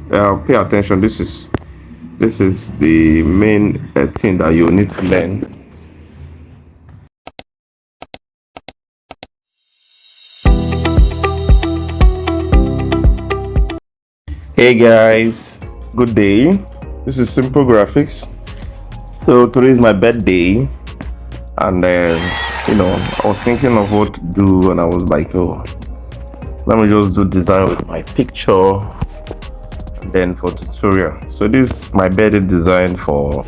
pay attention. This is the main thing that you need to learn. Hey guys, good day. This is Simple Graphics. So today is my birthday, and I was thinking of what to do, and I was like, oh, let me just do design with my picture, and then for tutorial. So this is my birthday design for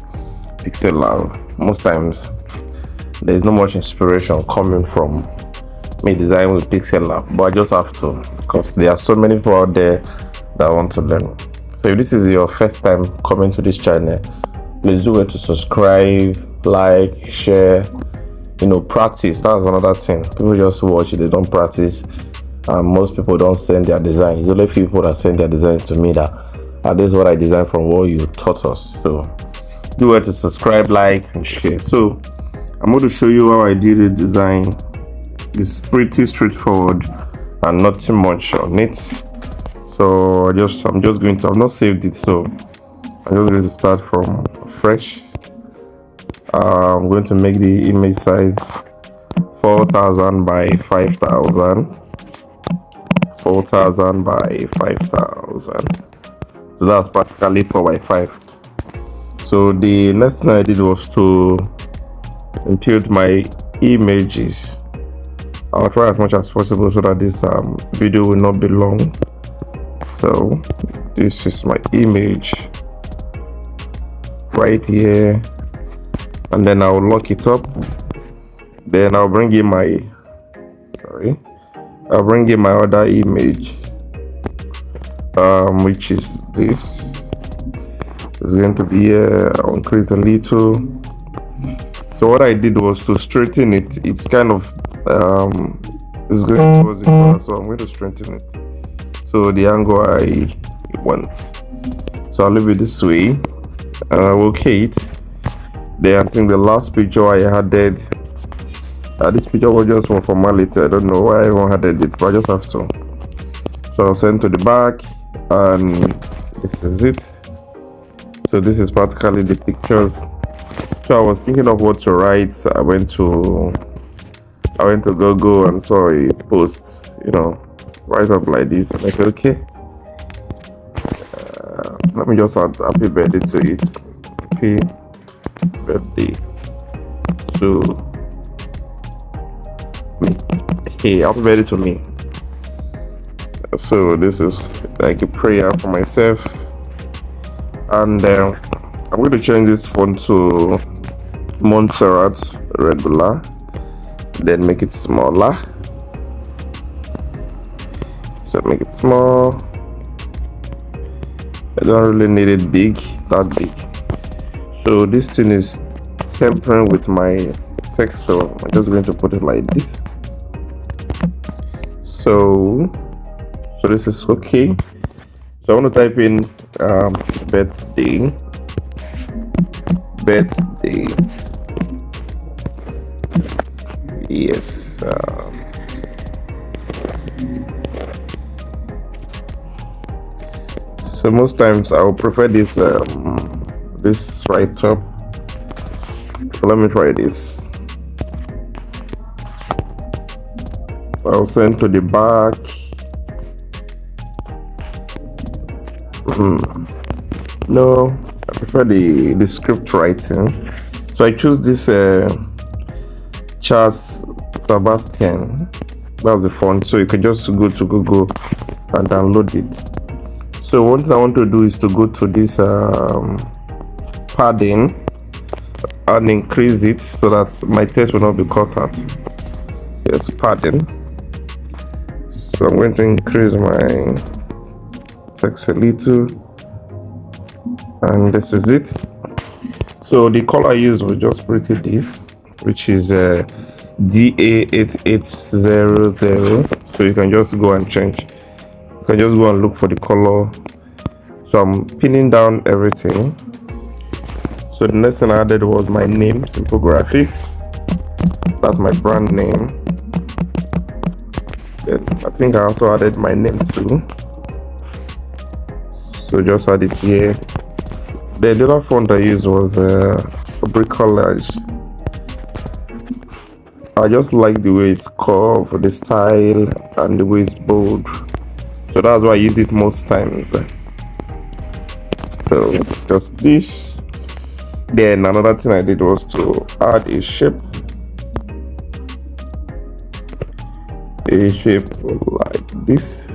pixel art. Most times there is not much inspiration coming from me designing with pixel art, but I just have to because there are so many people out there that want to learn. So if this is your first time coming to this channel, please do well to subscribe, like, share, practice. That's another thing. People just watch, they don't practice, and most people don't send their design. It's only few people that send their design to me that this is what I designed from what you taught us. So do well to subscribe, like, and share. So I'm going to show you how I did the design. It's pretty straightforward and nothing much on it. So I'm just going to, I've not saved it, so I'm just going to start from fresh. I'm going to make the image size 4000 by 5000, 4000 by 5000. So that's practically 4 by 5. So the next thing I did was to impute my images. I'll try as much as possible so that this video will not be long. So this is my image right here, and then I'll lock it up. Then I'll bring in my other image, which is this. It's going to be I'll increase a little. So what I did was to straighten it. It's kind of it's going towards the corner, so I'm going to straighten it so the angle I want. So I'll leave it this way, and I will okay it. Then I think the last picture I added, this picture was just for formality. I don't know why I even added it, but I just have to. So I'll send to the back, and this is it. So this is practically the pictures. So I was thinking of what to write. So I went to Google and saw a post, write up like this, and I said, okay, let me just add happy birthday to it. Happy birthday to me. Hey, happy birthday to me. So this is like a prayer for myself, and I'm going to change this font to Montserrat regular, then make it smaller. So make it small. I don't really need it that big. So this thing is tempering with my text, so I'm just going to put it like this. So this is okay. So I want to type in birthday. Yes. So most times I will prefer this this right up. So let me try this. I'll send to the back. No, I prefer the script writing. So I choose this Charles Sebastian. That's the font. So you can just go to Google and download it. So one thing I want to do is to go to this padding and increase it so that my text will not be cut out. Yes, padding. So I'm going to increase my text a little, and this is it. So the color I used was just pretty this, which is DA8800. So you can just go and change. You can just go and look for the color. So I'm pinning down everything. So the next thing I added was my name, Simple Graphics. That's my brand name. Then I think I also added my name too. So just add it here. Then the other font I used was Bricolage. I just like the way it's curved, the style, and the way it's bold. So that's why I use it most times. So just this. Then another thing I did was to add a shape. A shape like this.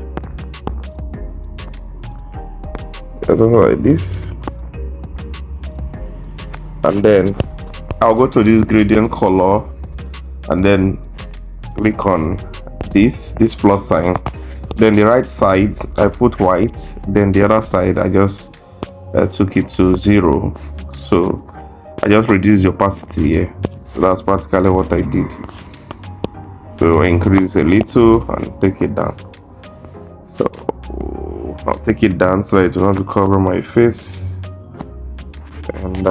Something like this. And then I'll go to this gradient color and then click on this plus sign. Then the right side I put white, then the other side I just took it to 0. So I just reduce the opacity here. So that's practically what I did. So increase a little and take it down. So I'll take it down so I do not cover my face, and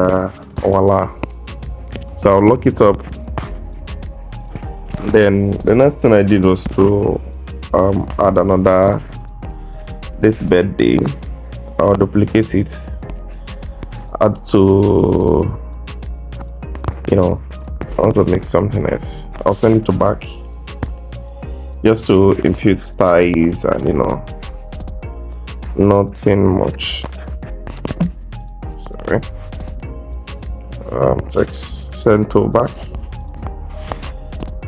voila. So I'll lock it up. Then the next thing I did was to add another this birthday. I'll duplicate it, add to, I want to make something else. I'll send it to back just to impute styles and nothing much. Sorry. Text send to back.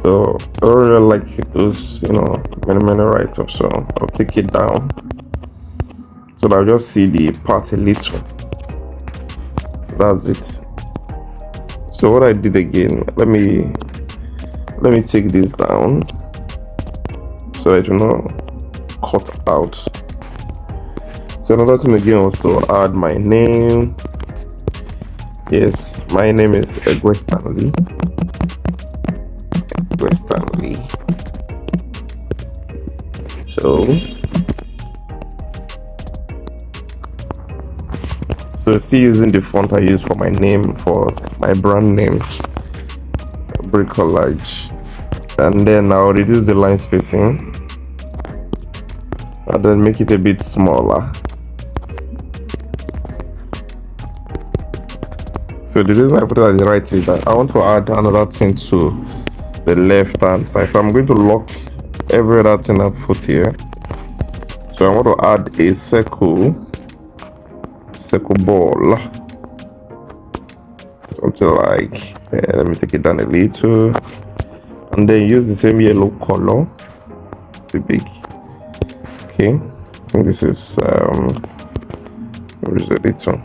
So I really like those many write-ups, so I'll take it down so that I'll just see the path a little. So that's it. So what I did again, let me take this down so I do not cut out. So another thing again was to add my name. Yes, my name is Stanley. So still using the font I use for my name, for my brand name, Bricolage. And then I'll reduce the line spacing and then make it a bit smaller. So the reason I put it at the right is that I want to add another thing to the left hand side. So I'm going to lock every other thing I put here. So I want to add a circle ball, something like, let me take it down a little, and then use the same yellow color, too big. Okay, I think this is where is the little.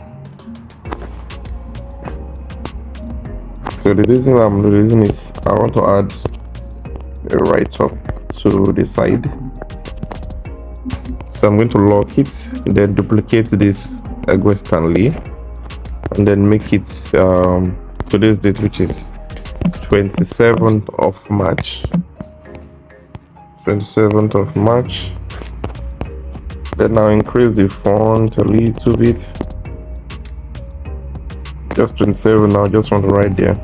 So the reason I'm using is I want to add a right up to the side. So I'm going to lock it, then duplicate this Stanley, and then make it today's date, which is 27th of March. 27th of March. Then I'll increase the font a little bit. Just 27 now, just want to write there.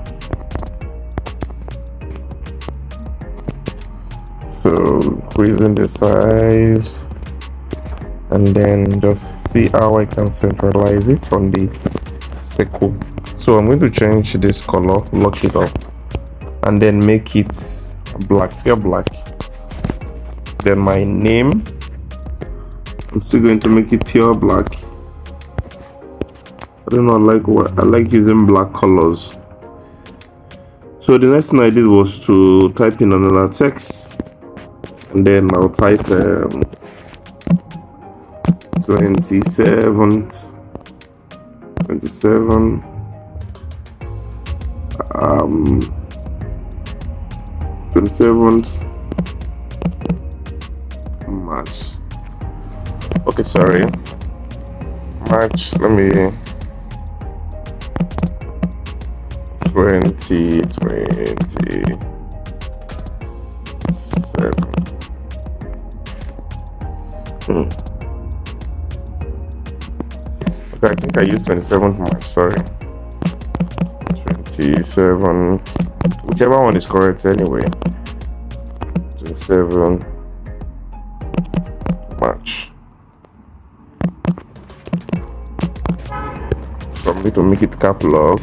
So increasing the size, and then just see how I can centralize it on the circle. So I'm going to change this color, lock it up, and then make it black, pure black. Then my name, I'm still going to make it pure black. I don't know, I like using black colors. So the next thing I did was to type in another text, and then I'll type 27th March. Okay, sorry, March, let me 2027. Okay, I think I used 27th March, sorry. 27th, whichever one is correct anyway. 27th March. So I'm going to make it cap log,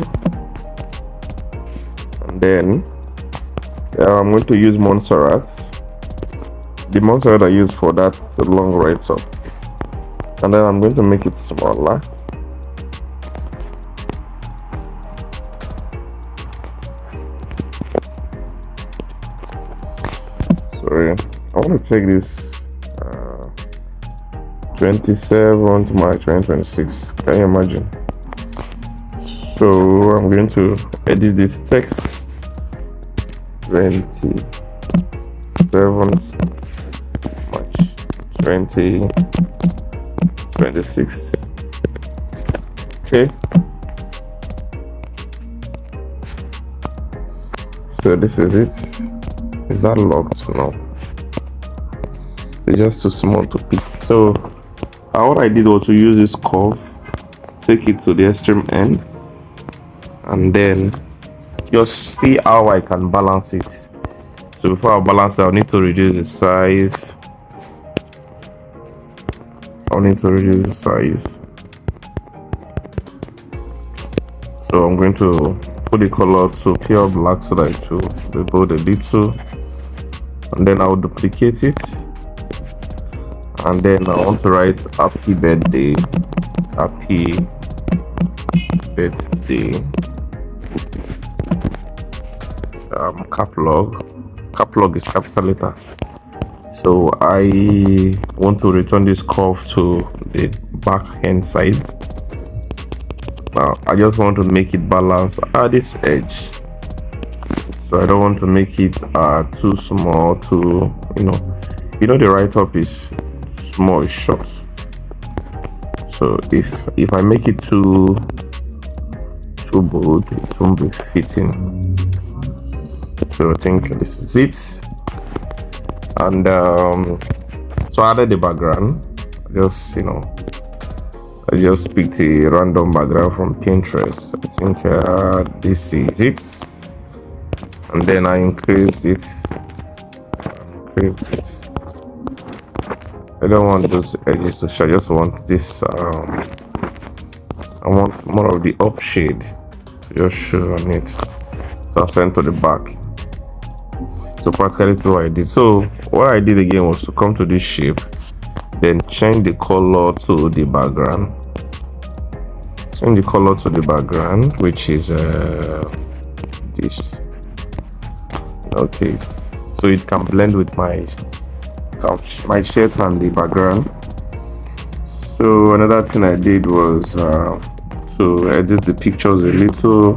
and then I'm going to use Montserrat, the Montserrat I use for that long write up, and then I'm going to make it smaller. Sorry, I want to check this 27th March 2026. Can you imagine? So I'm going to edit this text 27th March 2026. Okay. So this is it. Is that locked? No. It's just too small to pick. So what I did was to use this curve, take it to the extreme end, and then just see how I can balance it. So before I balance it, I'll need to reduce the size. So I'm going to put the color to pure black so that it will be bold a little, and then I'll duplicate it, and then I want to write happy birthday, cap log is capital letter. So I want to return this curve to the back hand side. Now I just want to make it balance at this edge, so I don't want to make it too small to the write up is small, is short. So if I make it too bold, it won't be fitting. So I think this is it. And so I added the background. I just picked a random background from Pinterest. I think this is it. And then I increased it. I don't want those edges to show. I just want this. I want more of the up shade to just show on it. So I sent to the back. So practically that's what I did. So what I did again was to come to this shape, then change the color to the background. Which is this. Okay, so it can blend with my shape and the background. So another thing I did was to edit the pictures a little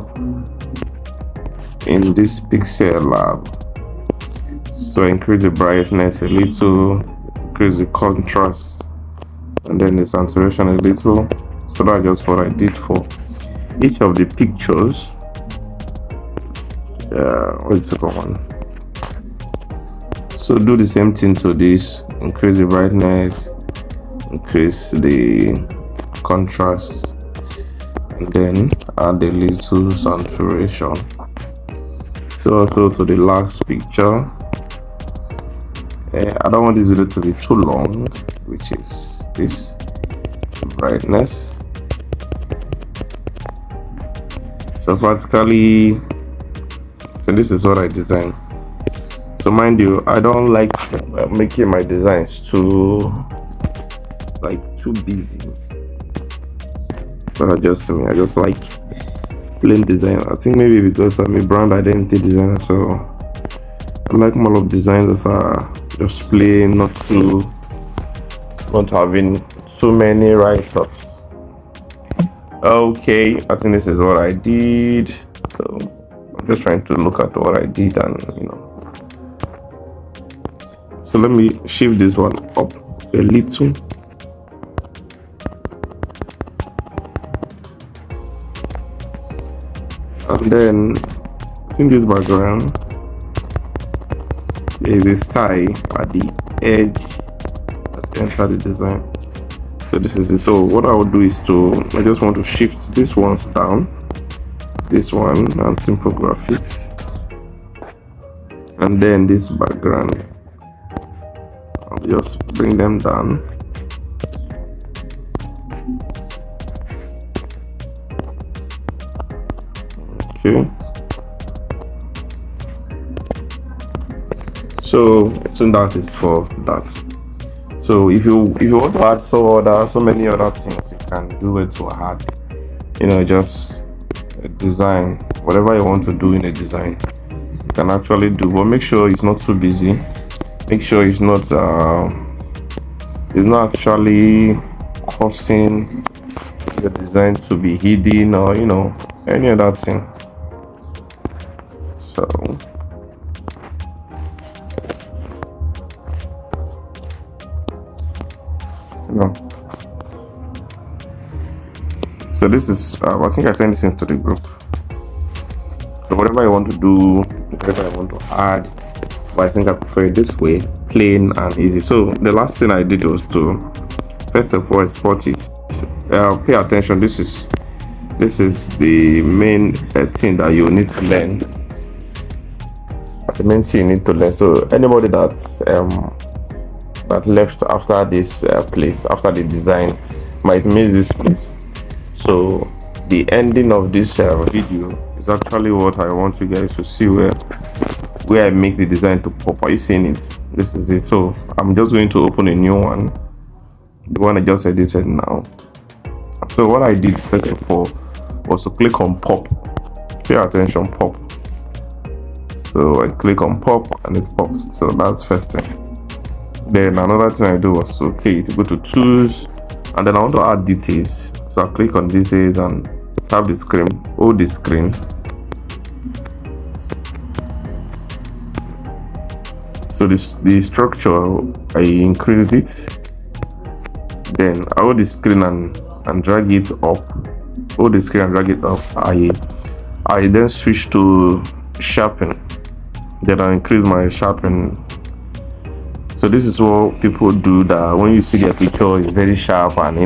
in this pixel lab. So increase the brightness a little, increase the contrast, and then the saturation a little. So that's just what I did for each of the pictures. What's the second one? So do the same thing to this, increase the brightness, increase the contrast, and then add a little saturation. So also to the last picture, I don't want this video to be too long, which is this brightness. So practically, so this is what I designed. So mind you, I don't like making my designs too busy. But I just like plain design. I think maybe because I'm a brand identity designer, so I like more of designs that are just plain, not having too many write-ups. Okay, I think this is what I did. So I'm just trying to look at what I did, and so let me shift this one up a little. And then in this background there is a style at the edge that enter the design. So this is it. So what I will do is I just want to shift this ones down, this one, and simple graphics, and then this background I'll just bring them down. Okay. So that is for that. So if you want to add so many other things, you can do it to add. Just design whatever you want to do in a design. You can actually do, but make sure it's not too busy. Make sure it's not actually causing your design to be hidden or any other thing. So so this is I think I sent this into the group. So whatever you want to do, whatever I want to add, but I think I prefer it this way, plain and easy. So the last thing I did was to first of all export it. Pay attention. This is the main thing that you need to learn. The main thing you need to learn. So anybody that left after this place, after the design, might miss this place. So the ending of this video is actually what I want you guys to see, where I make the design to pop. Are you seeing it? This is it. So I'm just going to open a new one, the one I just edited now. So what I did first of all was to click on pop. Pay attention, pop. So I click on pop and it pops. So that's first thing. Then another thing I do was to go to tools, and then I want to add details. So I click on details and tap the screen, hold the screen. So the structure, I increased it. Then I hold the screen and drag it up. Hold the screen and drag it up. I then switch to sharpen. Then I increase my sharpen. So this is what people do, that when you see their picture is very sharp and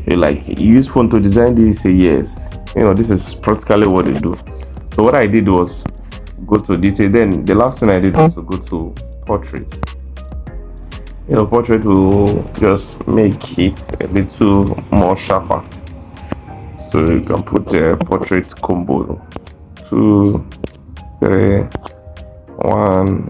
you like, you use phone to design this, say yes. This is practically what they do. So what I did was go to detail. Then the last thing I did was to go to portrait. Portrait will just make it a little more sharper. So you can put the portrait combo 2, 3, 1,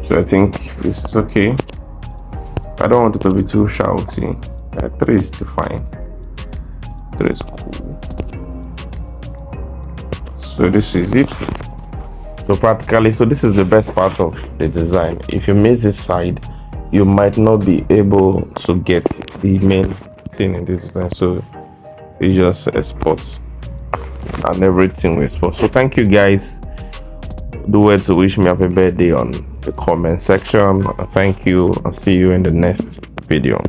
so I think this is okay. I don't want it to be too shouty. 3 is still fine. 3 is cool. So this is it. So practically, this is the best part of the design. If you miss this side, you might not be able to get the main thing in this design. So you just export and everything will export. So thank you guys. Do well to wish me happy birthday on the comment section. Thank you. I'll see you in the next video.